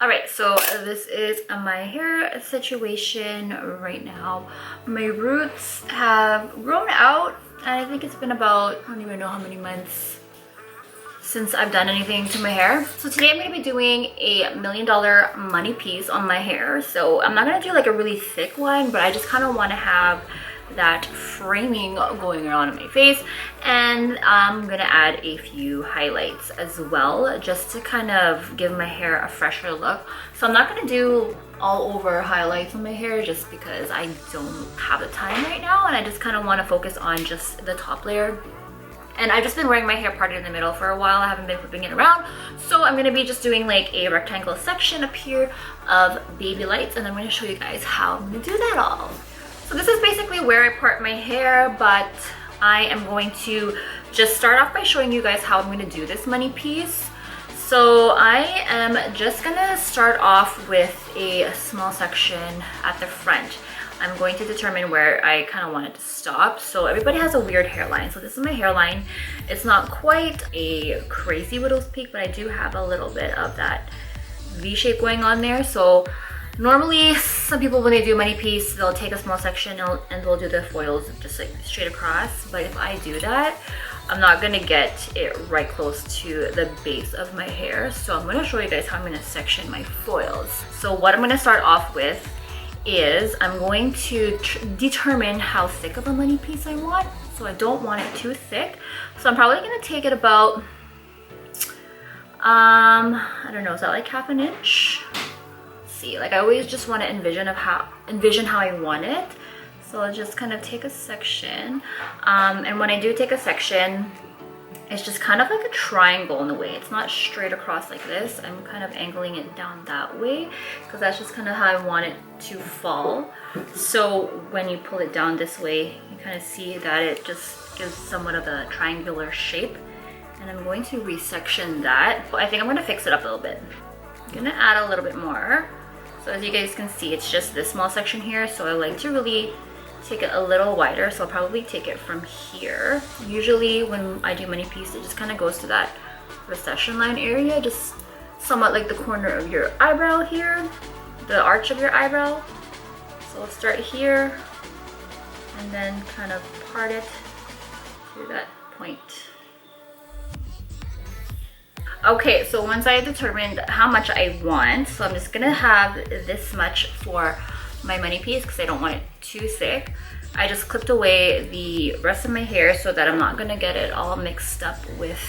All right, so this is my hair situation right now. My roots have grown out, and I think it's been about, I don't even know how many months since I've done anything to my hair. So today I'm going to be doing a $1 million money piece on my hair. So I'm not going to do like a really thick one, but I just kind of want to have that framing going around on my face, and I'm gonna add a few highlights as well, just to kind of give my hair a fresher look. So I'm not gonna do all over highlights on my hair just because I don't have the time right now, and I just kind of want to focus on just the top layer. And I've just been wearing my hair parted in the middle for a while. I haven't been flipping it around, so I'm gonna be just doing like a rectangle section up here of baby lights, and I'm gonna show you guys how I'm gonna do that all. So this is basically where I part my hair, but I am going to just start off by showing you guys how I'm going to do this money piece. So I am just going to start off with a small section at the front. I'm going to determine where I kind of want it to stop. So everybody has a weird hairline. So this is my hairline. It's not quite a crazy widow's peak, but I do have a little bit of that V shape going on there. So normally, some people when they do a money piece, they'll take a small section and they'll do the foils just like straight across. But if I do that, I'm not gonna get it right close to the base of my hair. So I'm gonna show you guys how I'm gonna section my foils. So what I'm gonna start off with is I'm going to determine how thick of a money piece I want. So I don't want it too thick. So I'm probably gonna take it about, I don't know, is that like ½ an inch? Like I always just want to envision how I want it. So I'll just kind of take a section, and when I do take a section, it's just kind of like a triangle in a way. It's not straight across like this. I'm kind of angling it down that way because that's just kind of how I want it to fall. So when you pull it down this way, you kind of see that it just gives somewhat of a triangular shape, and I'm going to resection that. I think I'm going to fix it up a little bit. I'm going to add a little bit more. So as you guys can see, it's just this small section here. So I like to really take it a little wider. So I'll probably take it from here. Usually when I do money piece, it just kind of goes to that recession line area, just somewhat like the corner of your eyebrow here, the arch of your eyebrow. So we'll start here and then kind of part it to that point. Okay, so once I determined how much I want, so I'm just gonna have this much for my money piece because I don't want it too thick. I just clipped away the rest of my hair so that I'm not gonna get it all mixed up with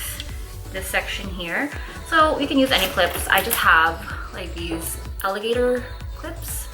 this section here. So you can use any clips. I just have like these alligator clips.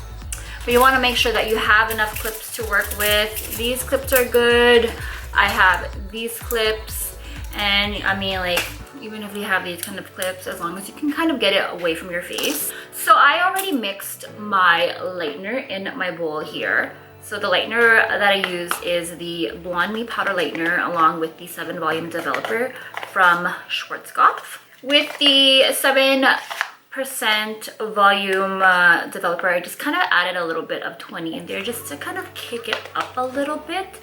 But you wanna make sure that you have enough clips to work with. These clips are good. I have these clips, and I mean, like, even if you have these kind of clips, as long as you can kind of get it away from your face. So I already mixed my lightener in my bowl here. So the lightener that I use is the Blonde Me Powder Lightener along with the 7 Volume Developer from Schwarzkopf. With the 7% volume developer, I just kind of added a little bit of 20 in there just to kind of kick it up a little bit.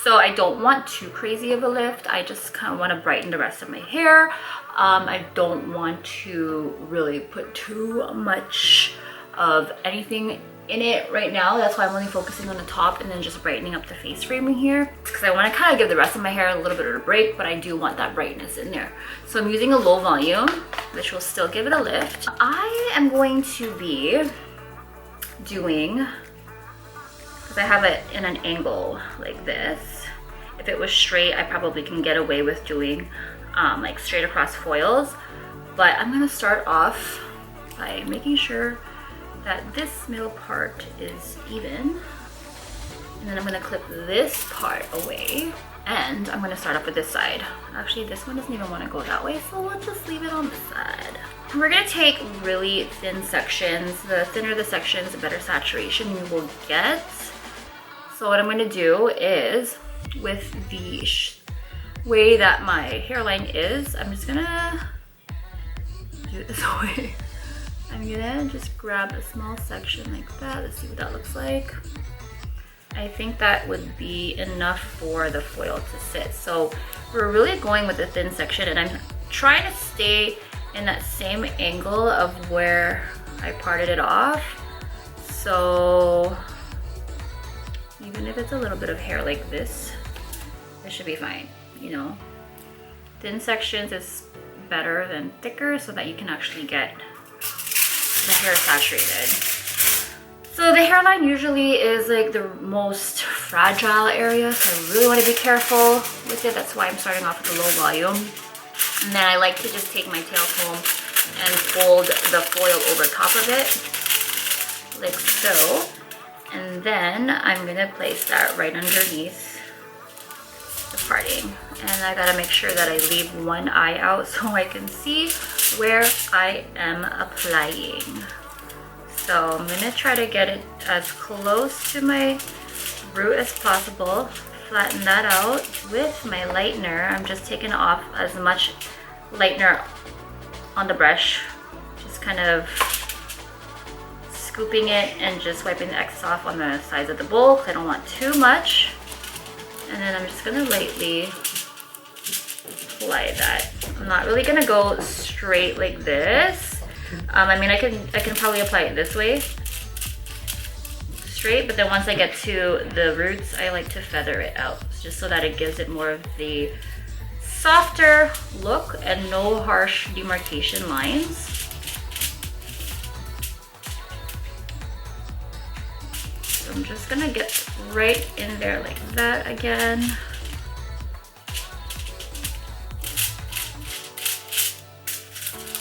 So I don't want too crazy of a lift. I just kind of want to brighten the rest of my hair. I don't want to really put too much of anything in it right now. That's why I'm only focusing on the top and then just brightening up the face framing here, because I want to kind of give the rest of my hair a little bit of a break, but I do want that brightness in there. So I'm using a low volume, which will still give it a lift. I am going to be doing, because I have it in an angle like this. If it was straight, I probably can get away with doing like straight across foils, but I'm gonna start off by making sure that this middle part is even, and then I'm gonna clip this part away, and I'm gonna start off with this side. Actually, this one doesn't even want to go that way, so we'll just leave it on this side. We're gonna take really thin sections. The thinner the sections, the better saturation you will get. So what I'm gonna do is, with the way that my hairline is, I'm just gonna do it this way. I'm gonna just grab a small section like that. Let's see what that looks like. I think that would be enough for the foil to sit. So we're really going with the thin section, and I'm trying to stay in that same angle of where I parted it off. So even if it's a little bit of hair like this, it should be fine, you know. Thin sections is better than thicker so that you can actually get the hair saturated. So the hairline usually is like the most fragile area, so I really want to be careful with it. That's why I'm starting off with a low volume. And then I like to just take my tail comb and fold the foil over top of it, like so. And then I'm gonna place that right underneath the parting. And I gotta make sure that I leave one eye out so I can see where I am applying. So I'm gonna try to get it as close to my root as possible. Flatten that out with my lightener. I'm just taking off as much lightener on the brush, just kind of scooping it and just wiping the excess off on the sides of the bowl because I don't want too much. And then I'm just gonna lightly apply that. I'm not really gonna go straight like this. I mean, I can probably apply it this way, straight, but then once I get to the roots, I like to feather it out just so that it gives it more of the softer look and no harsh demarcation lines. So I'm just gonna get right in there like that again.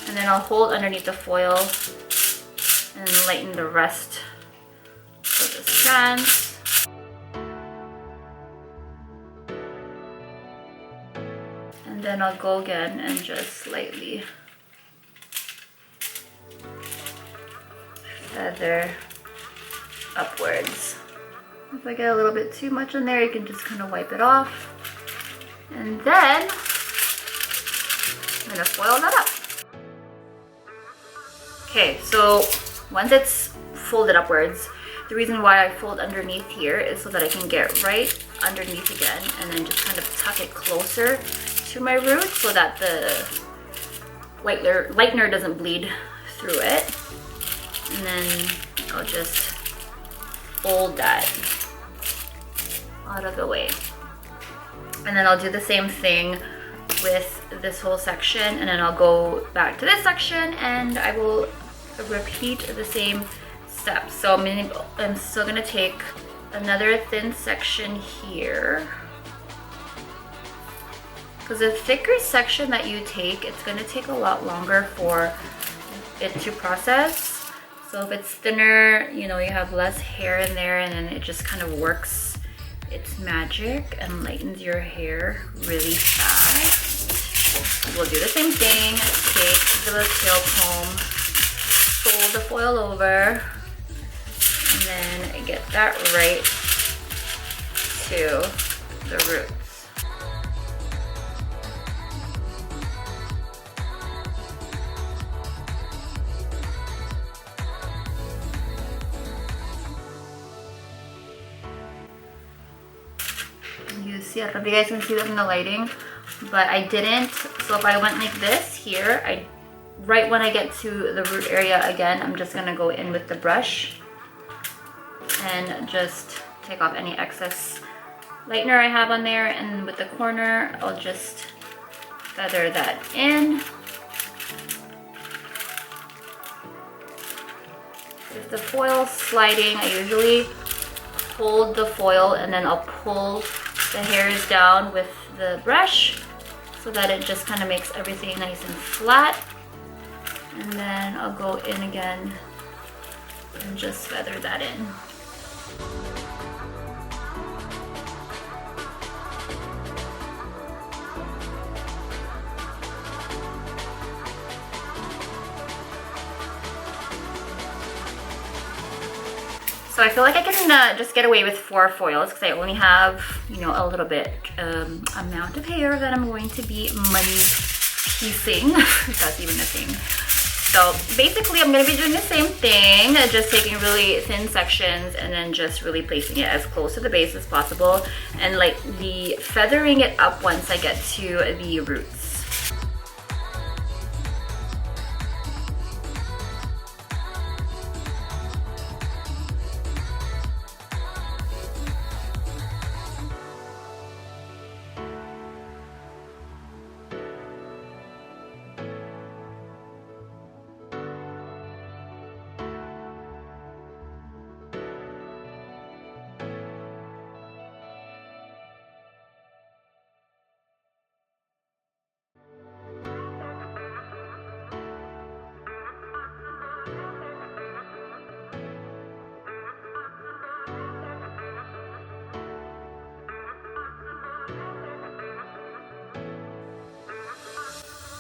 And then I'll hold underneath the foil and lighten the rest of the strands. And then I'll go again and just slightly feather upwards. If I get a little bit too much in there, you can just kind of wipe it off. And then I'm gonna foil that up. Okay, so once it's folded upwards, the reason why I fold underneath here is so that I can get right underneath again and then just kind of tuck it closer to my root so that the lightener doesn't bleed through it. And then I'll just fold that out of the way. And then I'll do the same thing with this whole section, and then I'll go back to this section and I will repeat the same steps. So I'm still gonna take another thin section here, because the thicker section that you take, it's gonna take a lot longer for it to process. So if it's thinner, you know, you have less hair in there, and then it just kind of works its magic and lightens your hair really fast. We'll do the same thing. Take the tail comb, fold the foil over, and then get that right to the roots. You see, I don't know if you guys can see that in the lighting, but I didn't. So if I went like this here, right when I get to the root area again, I'm just gonna go in with the brush and just take off any excess lightener I have on there, and with the corner, I'll just feather that in. If the foil's sliding, I usually hold the foil and then I'll pull the hairs down with the brush so that it just kind of makes everything nice and flat. And then I'll go in again and just feather that in. So I feel like I can just get away with 4 foils because I only have, you know, a little bit amount of hair that I'm going to be money piecing, if that's even a thing. So basically I'm going to be doing the same thing, just taking really thin sections and then just really placing it as close to the base as possible, and like feathering it up once I get to the roots.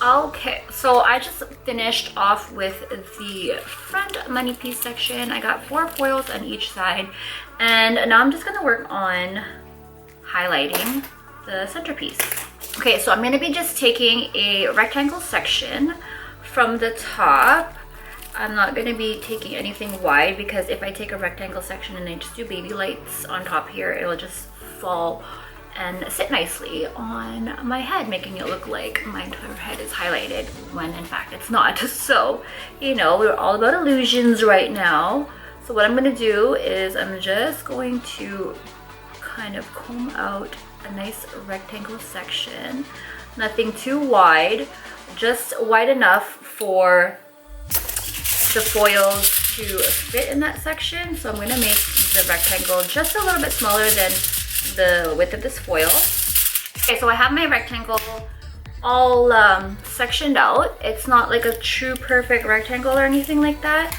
Okay, so I just finished off with the front money piece section. I got 4 foils on each side, and now I'm just gonna work on highlighting the centerpiece. Okay, so I'm gonna be just taking a rectangle section from the top. I'm not gonna be taking anything wide, because if I take a rectangle section and I just do baby lights on top here, it'll just fall and sit nicely on my head, making it look like my entire head is highlighted when in fact it's not. So, you know, we're all about illusions right now. So what I'm gonna do is I'm just going to kind of comb out a nice rectangle section. Nothing too wide, just wide enough for the foils to fit in that section. So I'm gonna make the rectangle just a little bit smaller than the width of this foil. Okay, so I have my rectangle all sectioned out. It's not like a true perfect rectangle or anything like that,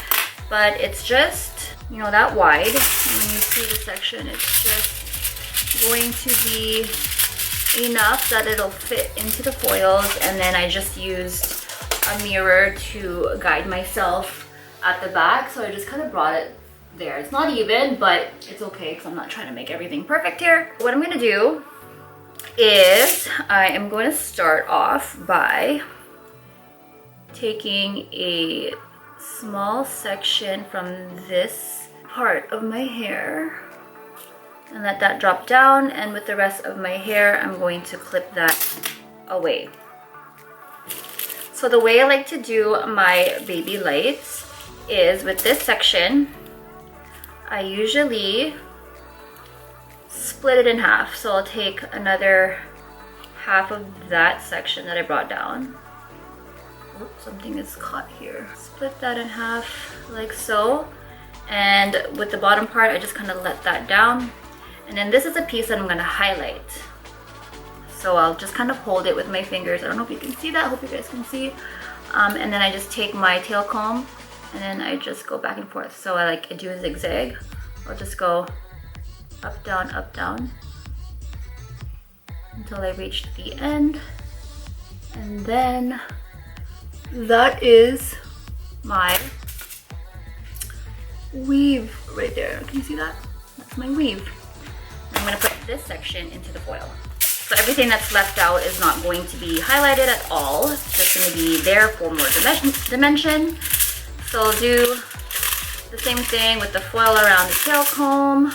but it's just, you know, that wide. And when you see the section, it's just going to be enough that it'll fit into the foils. And then I just used a mirror to guide myself at the back, so I just kind of brought it there. It's not even, but it's okay because I'm not trying to make everything perfect here. What I'm gonna do is I am going to start off by taking a small section from this part of my hair and let that drop down, and with the rest of my hair I'm going to clip that away. So the way I like to do my baby lights is with this section, I usually split it in half. So I'll take another half of that section that I brought down. Oops, something is caught here. Split that in half like so. And with the bottom part, I just kind of let that down. And then this is a piece that I'm gonna highlight. So I'll just kind of hold it with my fingers. I don't know if you can see that, I hope you guys can see. And then I just take my tail comb and then I just go back and forth. So I do a zigzag. I'll just go up, down until I reach the end. And then that is my weave right there. Can you see that? That's my weave. I'm gonna put this section into the foil. So everything that's left out is not going to be highlighted at all. It's just gonna be there for more dimension. So I'll do the same thing with the foil around the tail comb.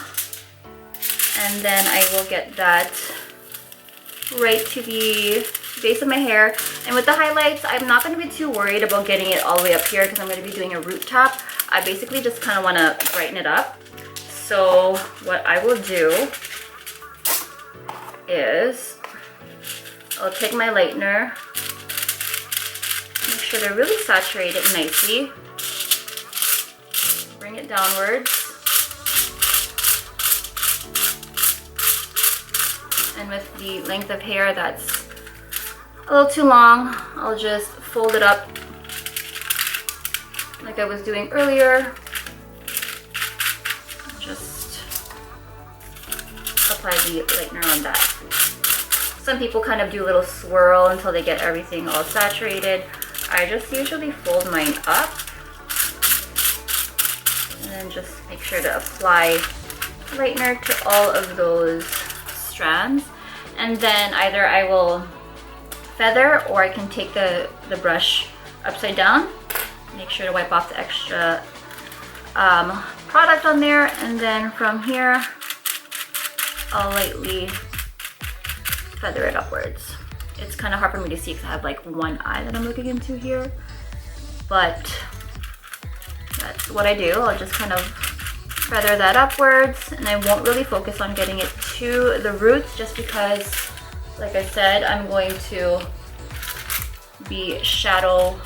And then I will get that right to the base of my hair. And with the highlights, I'm not gonna be too worried about getting it all the way up here because I'm gonna be doing a root tap. I basically just kind of wanna brighten it up. So what I will do is I'll take my lightener, make sure to really saturate it nicely, bring it downwards, and with the length of hair that's a little too long, I'll just fold it up like I was doing earlier. Just apply the lightener on that. Some people kind of do a little swirl until they get everything all saturated. I just usually fold mine up and then just make sure to apply lightener to all of those strands. And then either I will feather or I can take the brush upside down. Make sure to wipe off the extra product on there, and then from here I'll lightly feather it upwards. It's kind of hard for me to see because I have like one eye that I'm looking into here, but that's what I do. I'll just kind of feather that upwards, and I won't really focus on getting it to the roots just because, like I said, I'm going to be shadow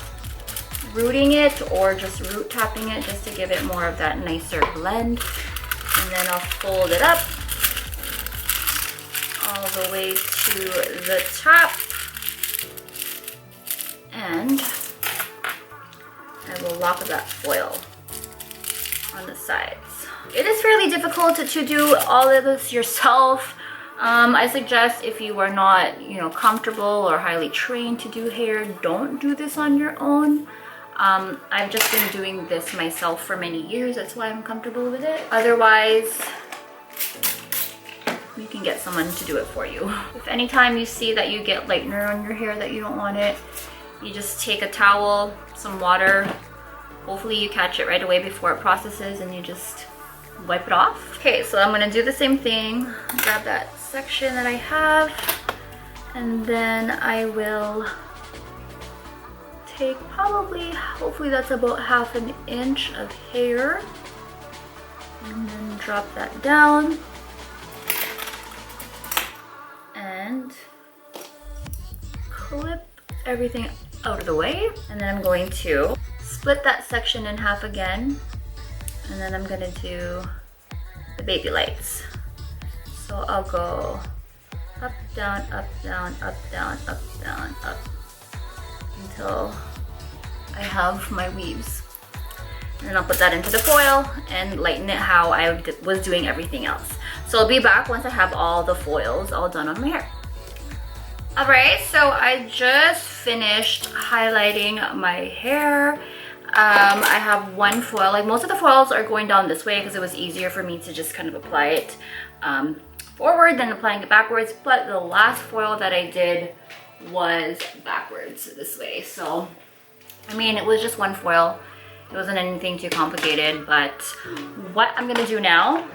rooting it or just root tapping it just to give it more of that nicer blend. And then I'll fold it up all the way to the top, and I will lock that foil on the sides. It is fairly difficult to do all of this yourself. I suggest if you are not, you know, comfortable or highly trained to do hair, don't do this on your own. I've just been doing this myself for many years. That's why I'm comfortable with it. Otherwise, you can get someone to do it for you. If anytime you see that you get lightener on your hair that you don't want it, you just take a towel, some water. Hopefully you catch it right away before it processes and you just wipe it off. Okay, so I'm gonna do the same thing. Grab that section that I have, and then I will take probably, hopefully that's about 1/2 inch of hair, and then drop that down and clip everything out of the way. And then I'm going to split that section in half again, and then I'm gonna do the baby lights. So I'll go up, down, up, down, up, down, up, down, up, until I have my weaves. And then I'll put that into the foil and lighten it how I was doing everything else. So I'll be back once I have all the foils all done on my hair. Alright, so I just finished highlighting my hair. I have one foil. Like, most of the foils are going down this way because it was easier for me to just kind of apply it forward than applying it backwards. But the last foil that I did was backwards this way. So, I mean, it was just one foil. It wasn't anything too complicated. But what I'm gonna do now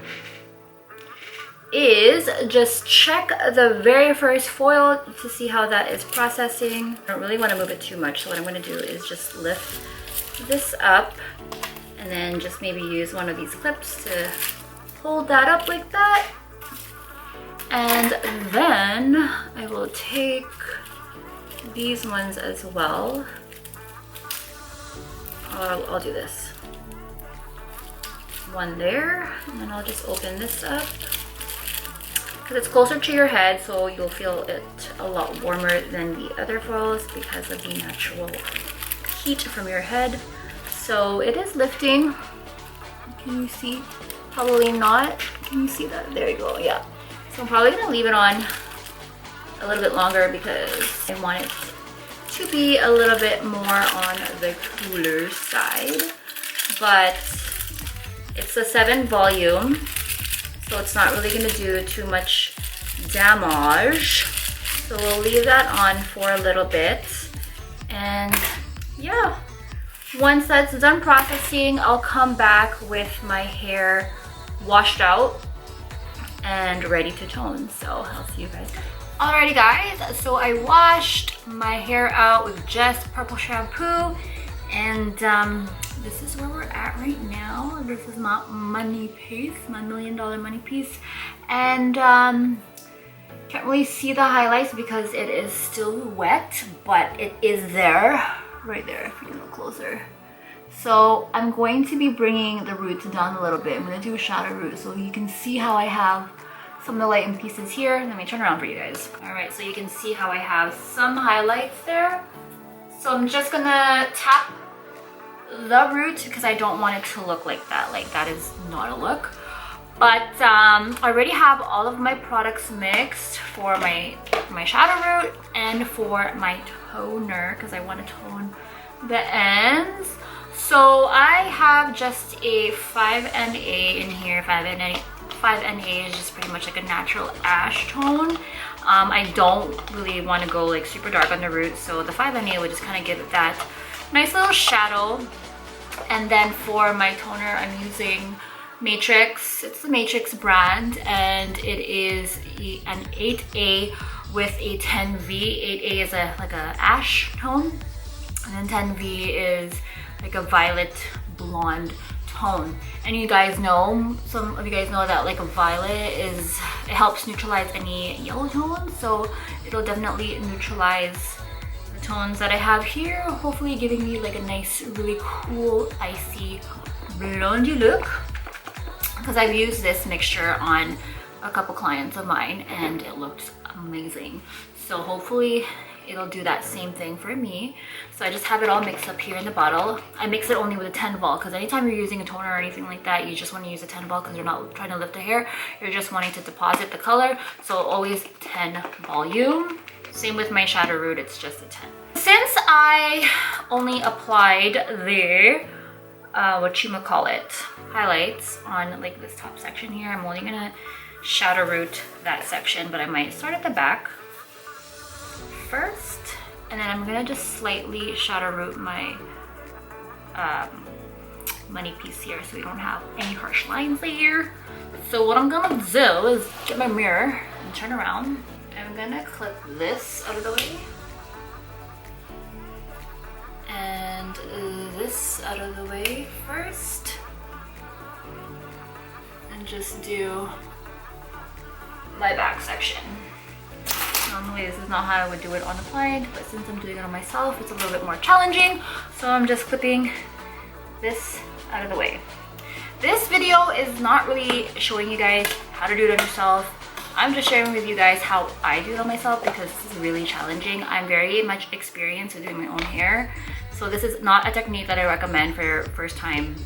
is just check the very first foil to see how that is processing. I don't really want to move it too much, so what I'm going to do is just lift this up and then just maybe use one of these clips to hold that up like that. And then I will take these ones as well. I'll do this. One there, and then I'll just open this up, because it's closer to your head, so you'll feel it a lot warmer than the other foils because of the natural heat from your head. So it is lifting. Can you see? Probably not. Can you see that? There you go, yeah. So I'm probably gonna leave it on a little bit longer because I want it to be a little bit more on the cooler side. But it's a 7 volume. So it's not really gonna do too much damage. So we'll leave that on for a little bit. And yeah, once that's done processing, I'll come back with my hair washed out and ready to tone. So I'll see you guys. Alrighty guys, so I washed my hair out with just purple shampoo, and this is where we're at right now. This is my money piece, my $1 million money piece. And can't really see the highlights because it is still wet, but it is there, right there if you can look closer. So I'm going to be bringing the roots down a little bit. I'm going to do a shadow root so you can see how I have some of the lightened pieces here. Let me turn around for you guys. Alright, so you can see how I have some highlights there. So I'm just gonna tap the root because I don't want it to look like that. Like, that is not a look. But I already have all of my products mixed for my shadow root and for my toner because I want to tone the ends. So I have just a 5NA in here. 5NA is just pretty much like a natural ash tone. I don't really want to go like super dark on the root, so the 5NA would just kind of give it that nice little shadow. And then for my toner, I'm using Matrix. It's the Matrix brand, and it is an 8A with a 10V. 8A is like a ash tone, and then 10V is like a violet blonde tone. And you guys know, some of you guys know that like a violet it helps neutralize any yellow tones, so it'll definitely neutralize the tones that I have here, hopefully giving me like a nice, really cool, icy blondie look. Because I've used this mixture on a couple clients of mine and it looks amazing. So hopefully it'll do that same thing for me. So I just have it all mixed up here in the bottle. I mix it only with a 10 vol because anytime you're using a toner or anything like that, you just want to use a 10 vol because you're not trying to lift the hair. You're just wanting to deposit the color. So always 10 volume. Same with my shadow root, it's just a 10. Since I only applied the whatchamacallit highlights on like this top section here, I'm only gonna shadow root that section, but I might start at the back first, and then I'm gonna just slightly shadow root my money piece here so we don't have any harsh lines there. So what I'm gonna do is get my mirror and turn around. I'm gonna clip this out of the way and this out of the way first, and just do my back section. Normally this is not how I would do it on applied, but since I'm doing it on myself, it's a little bit more challenging. So I'm just clipping this out of the way. This video is not really showing you guys how to do it on yourself. I'm just sharing with you guys how I do it on myself because this is really challenging. I'm very much experienced with doing my own hair. So this is not a technique that I recommend for first time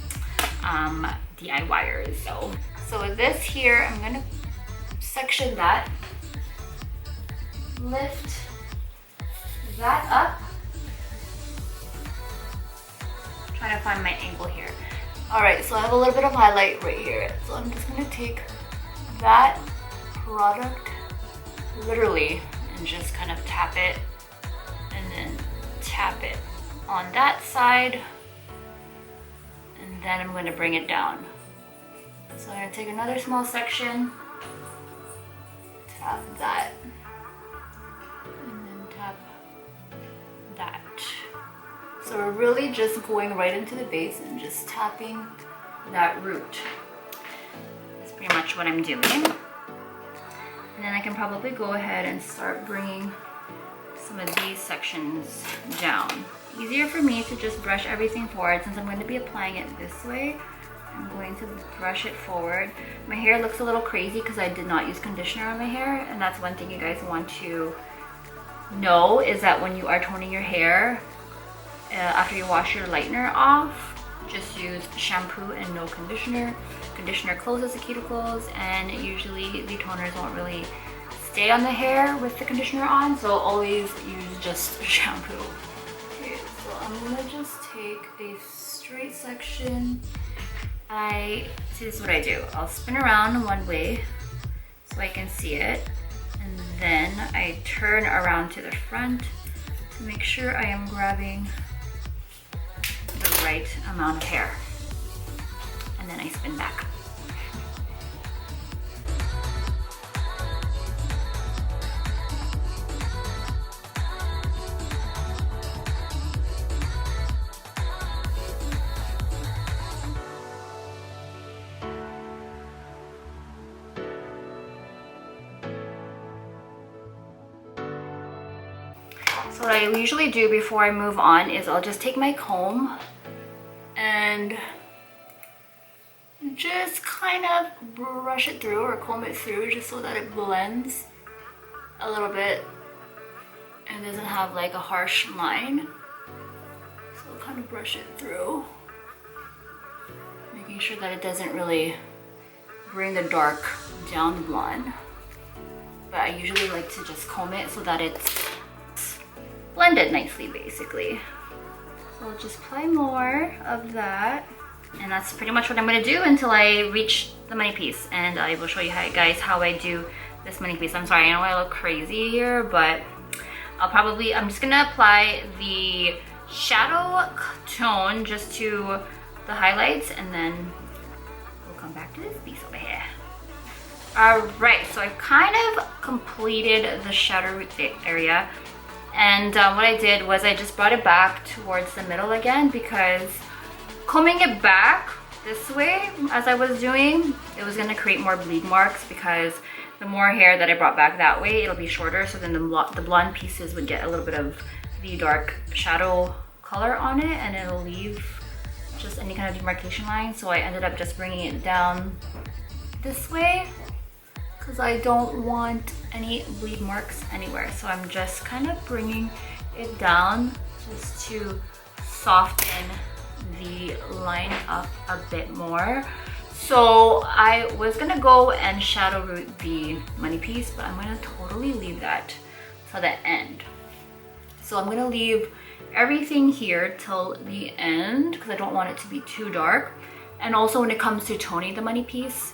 DIYers. So with this here, I'm gonna section that, lift that up. Trying to find my angle here. All right, so I have a little bit of highlight right here. So I'm just gonna take that product literally and just kind of tap it and then tap it on that side, and then I'm going to bring it down. So I'm going to take another small section, tap that, and then tap that. So we're really just going right into the base and just tapping that root. That's pretty much what I'm doing. And then I can probably go ahead and start bringing some of these sections down. Easier for me to just brush everything forward since I'm going to be applying it this way. I'm going to brush it forward. My hair looks a little crazy because I did not use conditioner on my hair, and that's one thing you guys want to know is that when you are toning your hair, after you wash your lightener off, just use shampoo and no conditioner. Conditioner closes the cuticles, and usually the toners won't really stay on the hair with the conditioner on, so always use just shampoo. Okay, so I'm gonna just take a straight section. See, this is what I do. I'll spin around one way so I can see it, and then I turn around to the front to make sure I am grabbing the right amount of hair, and then I spin back. So what I usually do before I move on is I'll just take my comb and just kind of brush it through or comb it through just so that it blends a little bit and doesn't have like a harsh line. So I'll kind of brush it through, making sure that it doesn't really bring the dark down the blonde. But I usually like to just comb it so that it's blended nicely, basically. So I'll just apply more of that, and that's pretty much what I'm going to do until I reach the money piece, and I will show you guys how I do this money piece. I'm sorry, I know I look crazy here, but I'm just going to apply the shadow tone just to the highlights, and then we'll come back to this piece over here. Alright, so I've kind of completed the shadow root area. And what I did was I just brought it back towards the middle again, because combing it back this way as I was doing, it was going to create more bleed marks, because the more hair that I brought back that way, it'll be shorter, so then the blonde pieces would get a little bit of the dark shadow color on it, and it'll leave just any kind of demarcation line. So I ended up just bringing it down this way because I don't want any bleed marks anywhere. So I'm just kind of bringing it down just to soften the line up a bit more. So I was gonna go and shadow root the money piece, but I'm gonna totally leave that till the end. So I'm gonna leave everything here till the end because I don't want it to be too dark. And also when it comes to toning the money piece,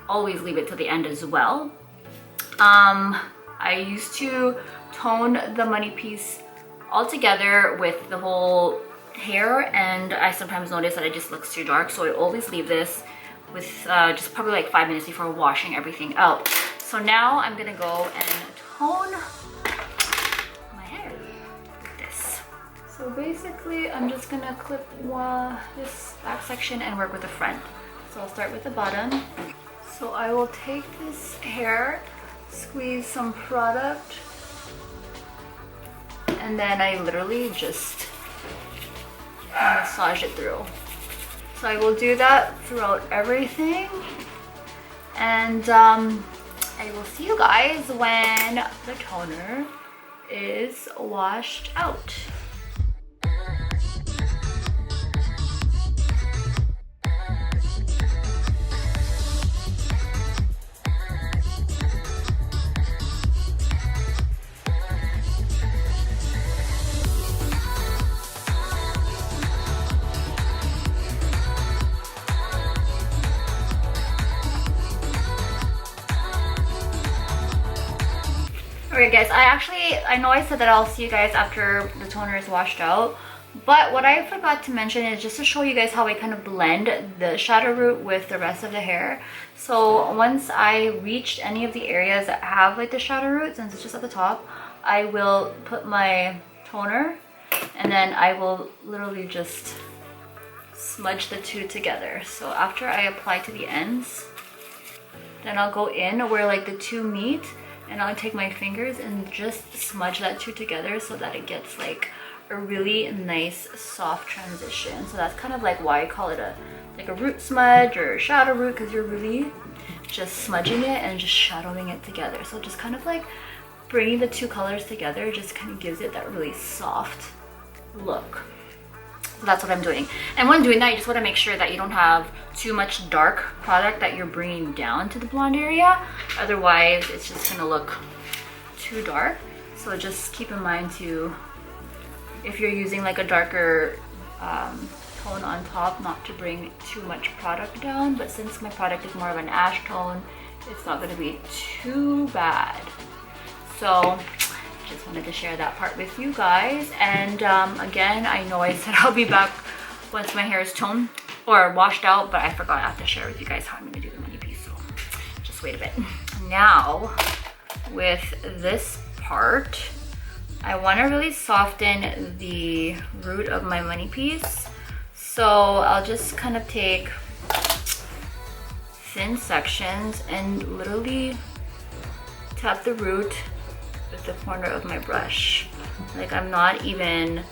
always leave it till the end as well. I used to tone the money piece all together with the whole hair, and I sometimes notice that it just looks too dark, so I always leave this with just probably like 5 minutes before washing everything out. So now I'm gonna go and tone my hair with this. So basically I'm just gonna clip this back section and work with the front. So I'll start with the bottom. So I will take this hair, squeeze some product, and then I literally just massage it through. So I will do that throughout everything, and I will see you guys when the toner is washed out. Alright guys, I know I said that I'll see you guys after the toner is washed out, but what I forgot to mention is just to show you guys how I kind of blend the shadow root with the rest of the hair. So once I reached any of the areas that have like the shadow root, since it's just at the top, I will put my toner and then I will literally just smudge the two together. So after I apply to the ends, then I'll go in where like the two meet, and I'll take my fingers and just smudge that two together so that it gets like a really nice soft transition. So that's kind of like why I call it like a root smudge or a shadow root, because you're really just smudging it and just shadowing it together. So just kind of like bringing the two colors together just kind of gives it that really soft look. So that's what I'm doing. And when doing that, you just want to make sure that you don't have too much dark product that you're bringing down to the blonde area. Otherwise, it's just going to look too dark. So just keep in mind to, if you're using like a darker tone on top, not to bring too much product down. But since my product is more of an ash tone, it's not going to be too bad. So just wanted to share that part with you guys. And again, I know I said I'll be back once my hair is toned or washed out, but I forgot I have to share with you guys how I'm going to do the money piece, so just wait a bit. Now with this part, I want to really soften the root of my money piece, so I'll just kind of take thin sections and literally tap the root with the corner of my brush. Like, I'm not even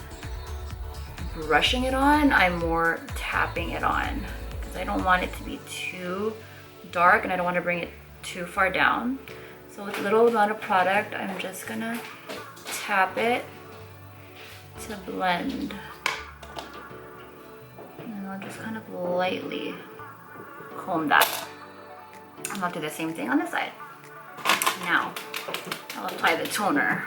brushing it on, I'm more tapping it on, because I don't want it to be too dark and I don't want to bring it too far down. So with little amount of product, I'm just gonna tap it to blend, and I'll just kind of lightly comb that, and I'll do the same thing on this side. Now I'll apply the toner.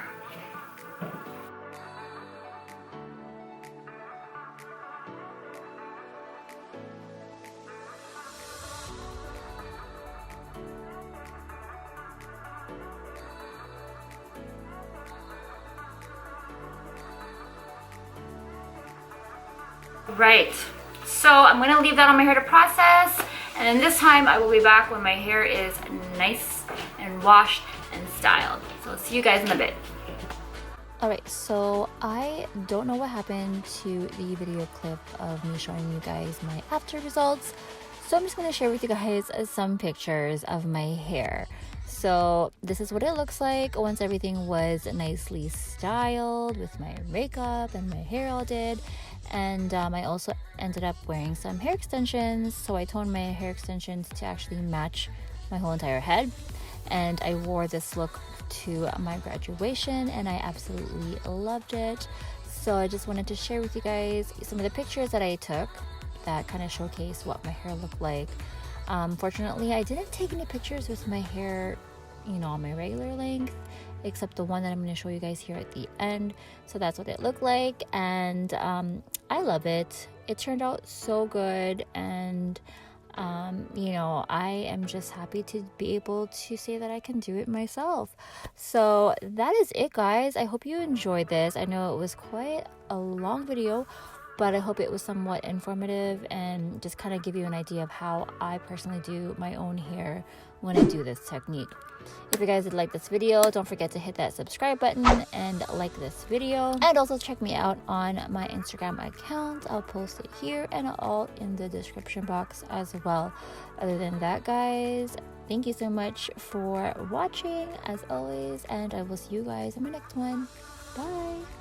Right, so I'm gonna leave that on my hair to process, and then this time I will be back when my hair is nice and washed and styled. So I'll see you guys in a bit. Alright, so I don't know what happened to the video clip of me showing you guys my after results, so I'm just going to share with you guys some pictures of my hair. So this is what it looks like once everything was nicely styled with my makeup and my hair all did. And I also ended up wearing some hair extensions, so I toned my hair extensions to actually match my whole entire head. and I wore this look to my graduation and I absolutely loved it. So I just wanted to share with you guys some of the pictures that I took that kind of showcase what my hair looked like. Fortunately, I didn't take any pictures with my hair, you know, on my regular length, except the one that I'm going to show you guys here at the end. So that's what it looked like, and I love it. It turned out so good, and you know, I am just happy to be able to say that I can do it myself. So that is it, guys. I hope you enjoyed this. I know it was quite a long video, but I hope it was somewhat informative and just kind of give you an idea of how I personally do my own hair when I do this technique. If you guys did like this video, don't forget to hit that subscribe button and like this video, and also check me out on my Instagram account. I'll post it here and all in the description box as well. Other than that, guys, thank you so much for watching as always, and I will see you guys in my next one. Bye.